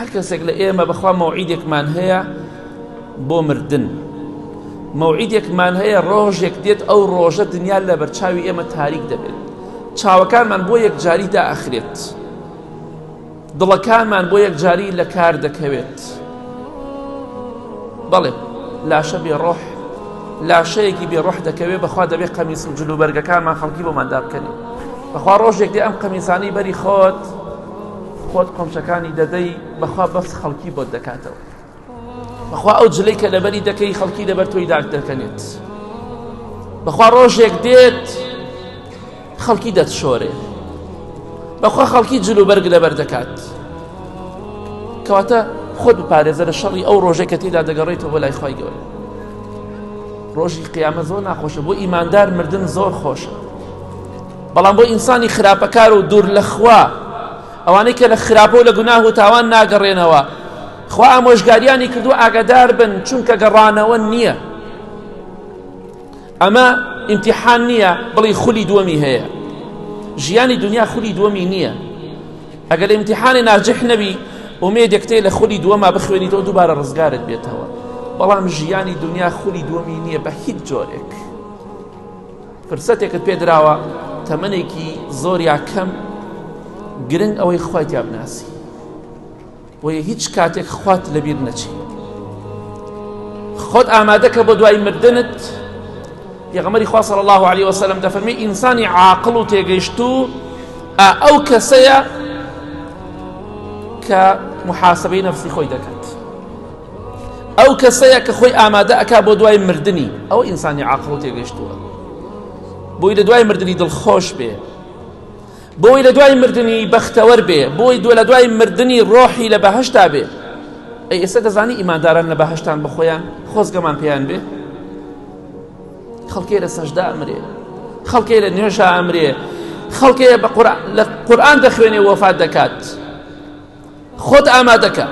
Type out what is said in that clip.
هەر کەسێک لە ئێمە بەخوا مەوعیدێکمان هەیە بۆ مردن، مەوعیدێکمان هەیە ڕۆژێک دێت ئەو ڕۆژە دنیا لە بەرچاوی ئێمە تاریک دەبێت، چاوەکانمان بۆ یەکجاری دائەخرێت، دڵەکانمان بۆ یەکجاری لە کار دەکەوێت. بەڵێ لاشە بێڕۆح، لاشەیەکی بێڕۆح دەکەوێت، بەخوا دەبێت قەمیس و جلوبەرگەکانمان خەڵکی بۆمان دابکەنین. بەخوا ڕۆژێک دێ ئەم قەمیسانەی بەری خۆت قۆمچەکانی دەدەی، بەخوا بەس خەڵکی بۆت دەکاتەوە، بەخوا ئەو جلەی کە لەبەری دەکەی خەڵکی لەبەر تۆی داک دەکەنێت، بەخوا ڕۆژێک دێت خەڵکی دەتشۆرێ، بەخوا خەڵکی جلوبەرگ لەبەر دەکات. کەواتە خۆت بپارێزە لە شەڕی ئەو ڕۆژێک کە تێدا دەگەڕێیتەوە بۆ لای خوای گەورە. ڕۆژی قیامەت زۆر ناخۆشە، بۆ ئیماندار مردن زۆر خۆشە، بەڵام بۆ ئینسانی خراپەکار و دوور لە خوا، ئەوانەی کە لە خراپە و لە گوناه و تاوان ناگەڕێنەوە، خوا ئامۆژگاریانی کردو ئاگادار بن، چونکە گەڕانەوە نییە. ئەمە ئیمتیحان نییە بڵی خولی دووەمی هەیە، ژیانی دنیا خولی دووەمی نییە. ئەگەر لە ئیمتیحانی ناجح نەبی ئومێدێک تێ لە خولی دووەما بخوێنیتەوە دووبارە ڕزگارت بێتەوە، بەڵام ژیانی دنیا خولی دووەمی نییە بە هیچ جۆرێک. فرسەتێکت پێدراوە تەمەنێکی زۆر یا کەم، گرنگ ئەوەی خوای تیا بناسی، بۆیە هیچ کاتێک خوات لەبیر نەچی. خۆت ئامادەکە بۆ دوای مردنت. پێغەمبەری خوا صلی الله علیه وسلم دەفەرمێ ئینسانی عاقڵ و تێگەیشتوو ئەو کەسەیە کە محاسبەی نەفسی خۆی دەکات، ئەو کەسەیە کە خۆی ئامادە ئەکا بۆ دوای مردنی، ئەو ئینسانی عاقڵ و تێگەیشتووە، بۆی لە دوای مردنی دڵخۆش بێ، بۆی لە دوای مردنی بەختەوەر بێ، بۆی لە دوای مردنی ڕۆحی لە بەهەشتا بێ. ئەی ئێستا دەزانی ئیمانداران لە بەهەشتان بە خۆیان خۆزگەمان پێیان بێ؟ خەڵکێ لە سەجدا ئەمرێ، خەڵکێ لە نوێژە ئەمرێ، خەڵکێ لە قورئان دەخوێنێ وەفات دەکات. خۆت ئامادەکە